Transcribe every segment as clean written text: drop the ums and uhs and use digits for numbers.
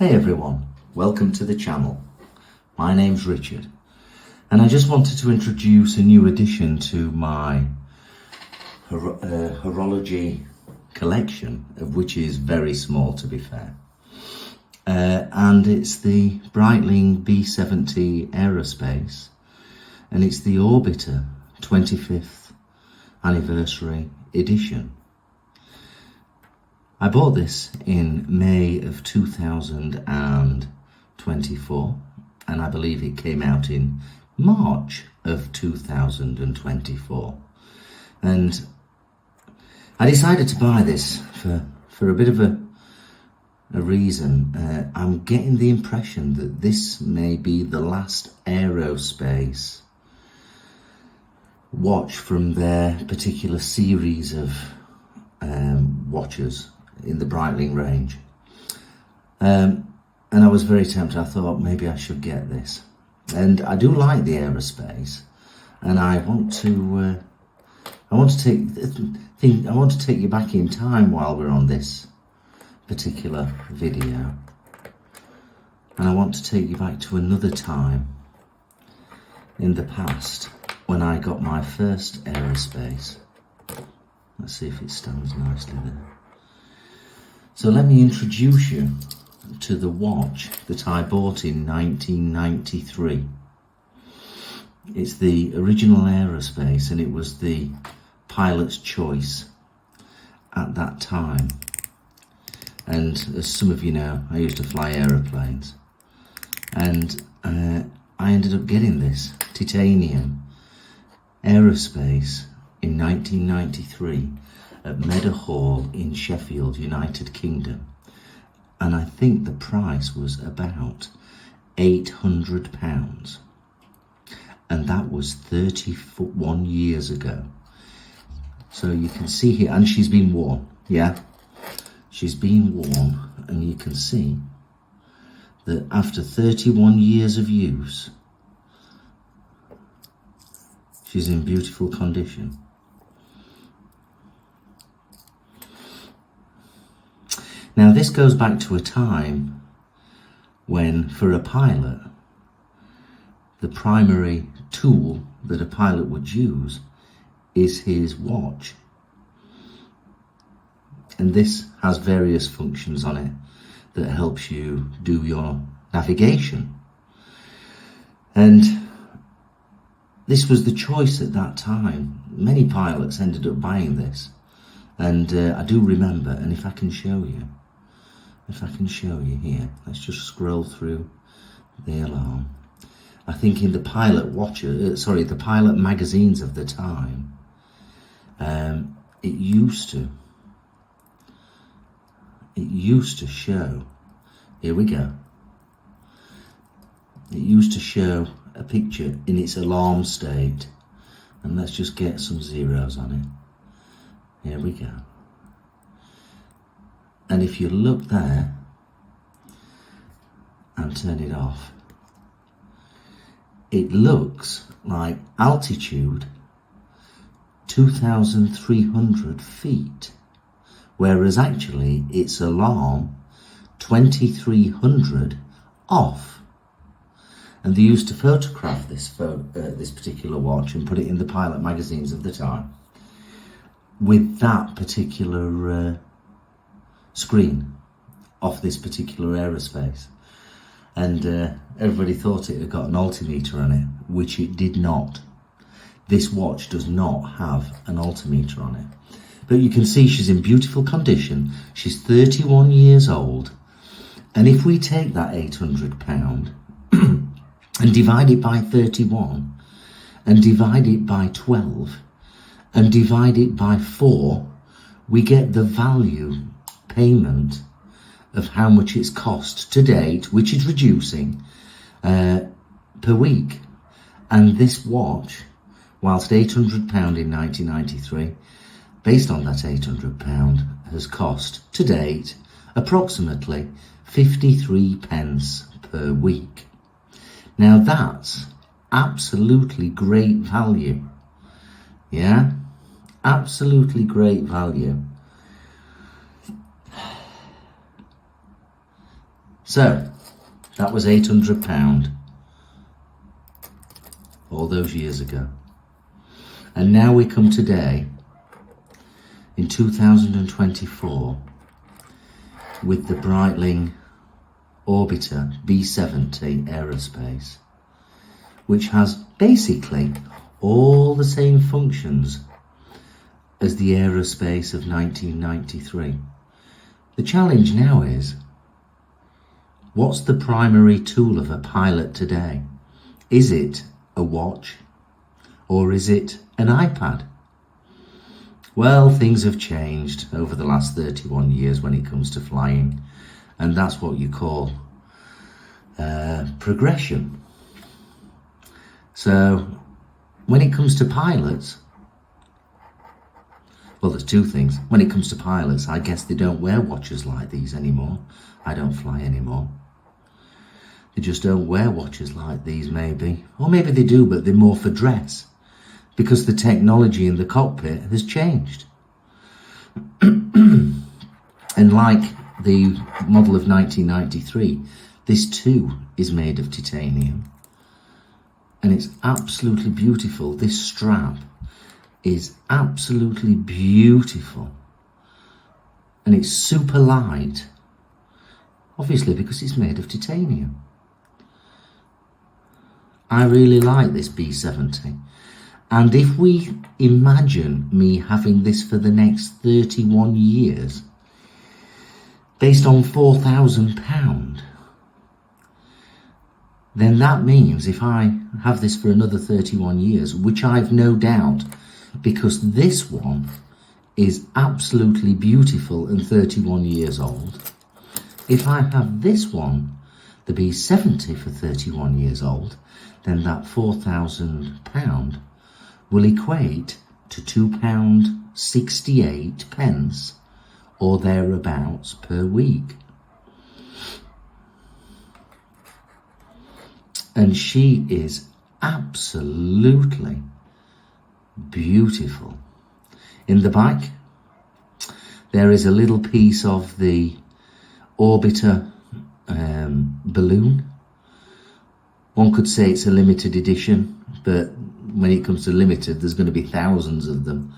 Hey everyone, welcome to the channel. My name's Richard and I just wanted to introduce a new addition to my horology collection, of which is very small to be fair. And it's the Breitling B70 Aerospace, and it's the Orbiter 25th anniversary edition. I bought this in May of 2024 and I believe it came out in March of 2024, and I decided to buy this for a bit of a reason. I'm getting the impression that this may be the last Aerospace watch from their particular series of watches in the Breitling range, and I was very tempted. I thought maybe I should get this, and I do like the Aerospace, and I want to take you back in time while we're on this particular video, and I want to take you back to another time in the past when I got my first Aerospace. Let's see if it stands nicely there. So let me introduce you to the watch that I bought in 1993. It's the original Aerospace, and it was the pilot's choice at that time. And as some of you know, I used to fly aeroplanes, and I ended up getting this titanium Aerospace in 1993 at Meadow Hall in Sheffield, United Kingdom, and I think the price was about £800, and that was 31 years ago. So you can see here, and she's been worn, yeah, she's been worn, and you can see that after 31 years of use, she's in beautiful condition. Now this goes back to a time when, for a pilot, the primary tool that a pilot would use is his watch. And this has various functions on it that helps you do your navigation. And this was the choice at that time. Many pilots ended up buying this. And I do remember, and if I can show you here, let's just scroll through the alarm. I think in the pilot the pilot magazines of the time, it used to show, here we go, it used to show a picture in its alarm state, and let's just get some zeros on it. Here we go. And if you look there and turn it off, it looks like altitude 2,300 feet, whereas actually it's alarm 2,300 off. And they used to photograph this particular watch and put it in the pilot magazines of the time with that particular screen off this particular Aerospace, and everybody thought it had got an altimeter on it, which it did not. This watch does not have an altimeter on it, but you can see she's in beautiful condition. She's 31 years old, and if we take that £800 and divide it by 31 and divide it by 12 and divide it by 4, we get the value payment of how much it's cost to date, which is reducing per week. And this watch, whilst £800 in 1993, based on that £800, has cost to date approximately 53 pence per week. Now that's absolutely great value. Yeah, absolutely great value. So that was £800 all those years ago. And now we come today in 2024 with the Breitling Orbiter B70 Aerospace, which has basically all the same functions as the Aerospace of 1993. The challenge now is, what's the primary tool of a pilot today? Is it a watch or is it an iPad? Well, things have changed over the last 31 years when it comes to flying, and that's what you call progression. So when it comes to pilots, well, there's two things. When it comes to pilots, I guess they don't wear watches like these anymore. I don't fly anymore. They just don't wear watches like these, maybe. Or maybe they do, but they're more for dress, because the technology in the cockpit has changed. And like the model of 1993, this too is made of titanium. And it's absolutely beautiful. This strap is absolutely beautiful. And it's super light, obviously because it's made of titanium. I really like this B70. And if we imagine me having this for the next 31 years, based on £4,000, then that means if I have this for another 31 years, which I've no doubt, because this one is absolutely beautiful and 31 years old. If I have this one, the B70, for 31 years old, then that £4,000 will equate to £2.68 or thereabouts per week. And she is absolutely beautiful. In the back, there is a little piece of the Orbiter balloon. One could say it's a limited edition, but when it comes to limited, there's going to be thousands of them.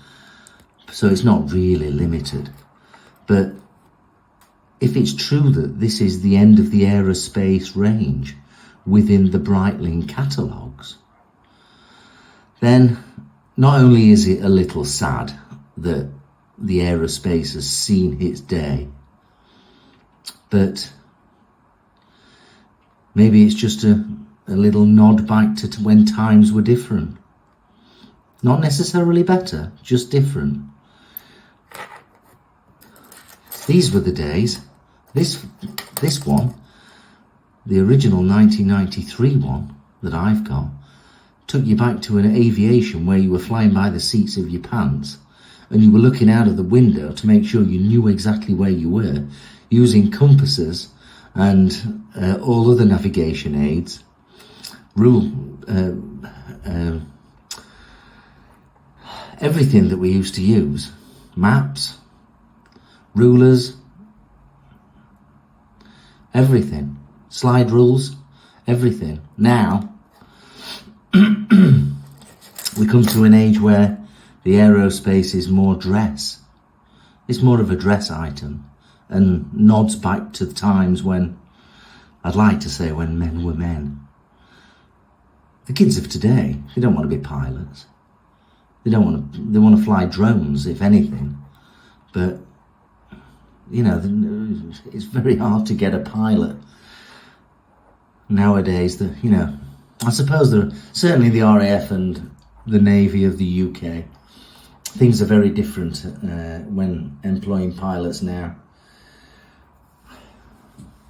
So it's not really limited. But if it's true that this is the end of the Aerospace range within the Breitling catalogues, then not only is it a little sad that the Aerospace has seen its day, but maybe it's just a little nod back to when times were different. Not necessarily better, just different. These were the days. This one, the original 1993 one that I've got, took you back to an aviation where you were flying by the seats of your pants and you were looking out of the window to make sure you knew exactly where you were, using compasses and all other navigation aids, everything that we used to use, maps, rulers, everything, slide rules, everything. Now, we come to an age where the Aerospace is more dress. It's more of a dress item and nods back to the times when, I'd like to say, when men were men. The kids of today, they don't want to be pilots. They want to fly drones, if anything. But, you know, it's very hard to get a pilot nowadays. That, you know, I suppose there, certainly the RAF and the Navy of the UK, things are very different when employing pilots now.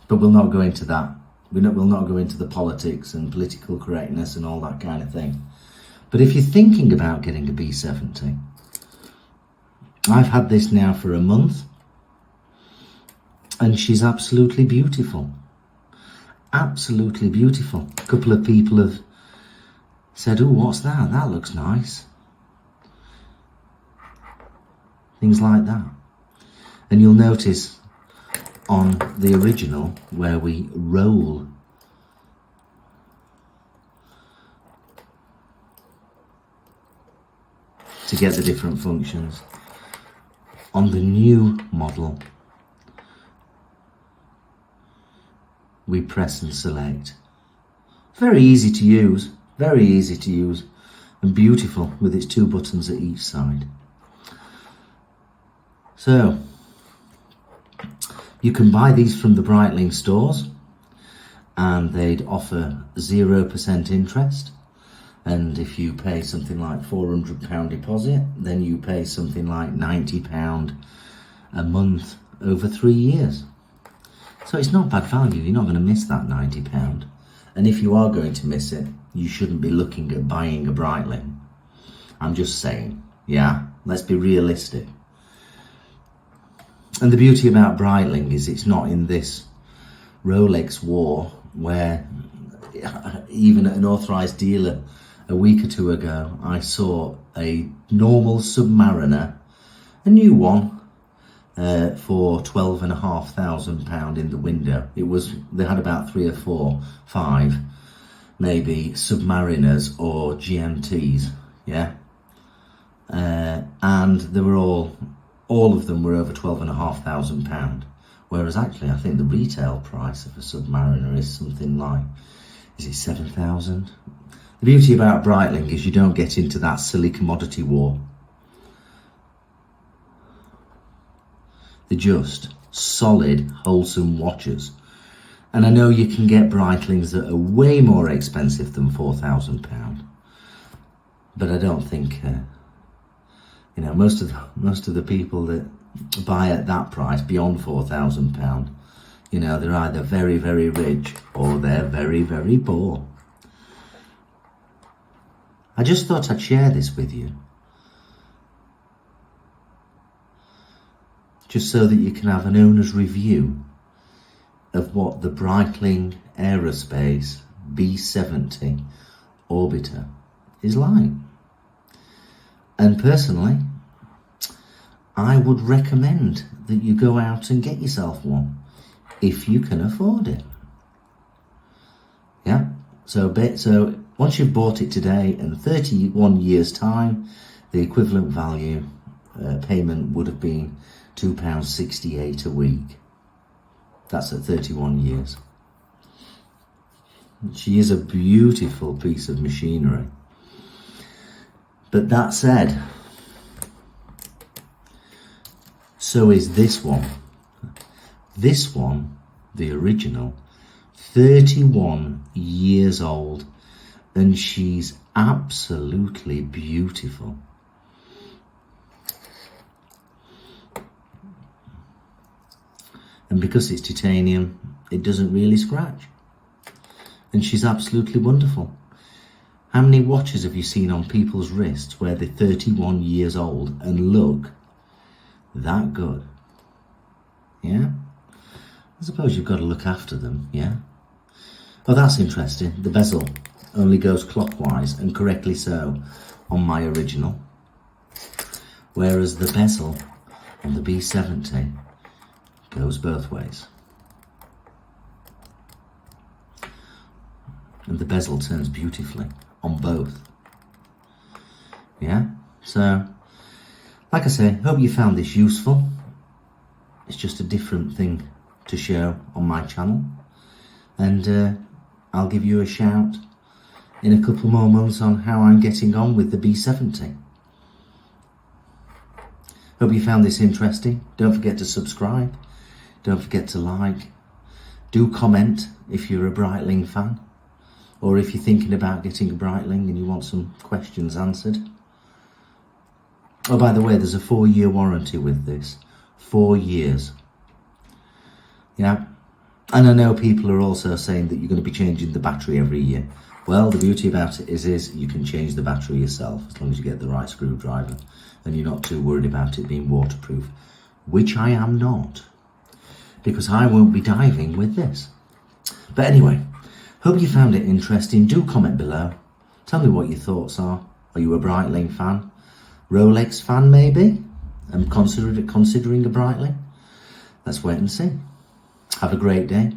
But we'll not go into that. We'll not go into the politics and political correctness and all that kind of thing. But if you're thinking about getting a B70, I've had this now for a month, and she's absolutely beautiful. Absolutely beautiful. A couple of people have said, "Oh, what's that? That looks nice." Things like that. And you'll notice on the original, where we roll to get the different functions. On the new model, we press and select. Very easy to use, and beautiful with its 2 buttons at each side. So, you can buy these from the Breitling stores, and they'd offer 0% interest. And if you pay something like £400 deposit, then you pay something like £90 a month over 3 years. So it's not bad value. You're not going to miss that £90. And if you are going to miss it, you shouldn't be looking at buying a Breitling. I'm just saying, yeah, let's be realistic. And the beauty about Breitling is it's not in this Rolex war where even at an authorised dealer a week or 2 ago, I saw a normal Submariner, a new one, for £12,500 in the window. They had about 3 or 4, 5, maybe Submariners or GMTs, yeah, and they were all of them were over £12,500. Whereas actually, I think the retail price of a Submariner is something like, is it 7,000? The beauty about Breitling is you don't get into that silly commodity war. They're just solid, wholesome watches. And I know you can get Breitlings that are way more expensive than £4,000. But I don't think, most of the people that buy at that price, beyond £4,000, they're either very, very rich or they're very, very poor. I just thought I'd share this with you, just so that you can have an owner's review of what the Breitling Aerospace B70 Orbiter is like. And personally, I would recommend that you go out and get yourself one, if you can afford it. Yeah, so once you've bought it today, in 31 years' time, the equivalent value payment would have been £2.68 a week. That's at 31 years. She is a beautiful piece of machinery. But that said, so is this one. This one, the original, 31 years old. And she's absolutely beautiful. And because it's titanium, it doesn't really scratch. And she's absolutely wonderful. How many watches have you seen on people's wrists where they're 31 years old and look that good? Yeah? I suppose you've got to look after them, yeah? Oh, that's interesting. The bezel only goes clockwise, and correctly so, on my original. Whereas the bezel on the B70 goes both ways. And the bezel turns beautifully on both. Yeah? So, like I say, hope you found this useful. It's just a different thing to show on my channel. And I'll give you a shout in a couple more months on how I'm getting on with the B70. Hope you found this interesting. Don't forget to subscribe. Don't forget to like. Do comment if you're a Breitling fan, or if you're thinking about getting a Breitling and you want some questions answered. Oh, by the way, there's a 4-year warranty with this. 4 years. Yeah. And I know people are also saying that you're going to be changing the battery every year. Well, the beauty about it is you can change the battery yourself as long as you get the right screwdriver and you're not too worried about it being waterproof, which I am not, because I won't be diving with this. But anyway, hope you found it interesting. Do comment below. Tell me what your thoughts are. Are you a Breitling fan? Rolex fan maybe? And considering a Breitling? Let's wait and see. Have a great day.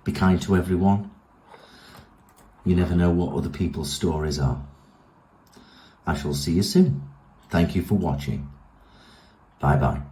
Be kind to everyone. You never know what other people's stories are. I shall see you soon. Thank you for watching. Bye bye.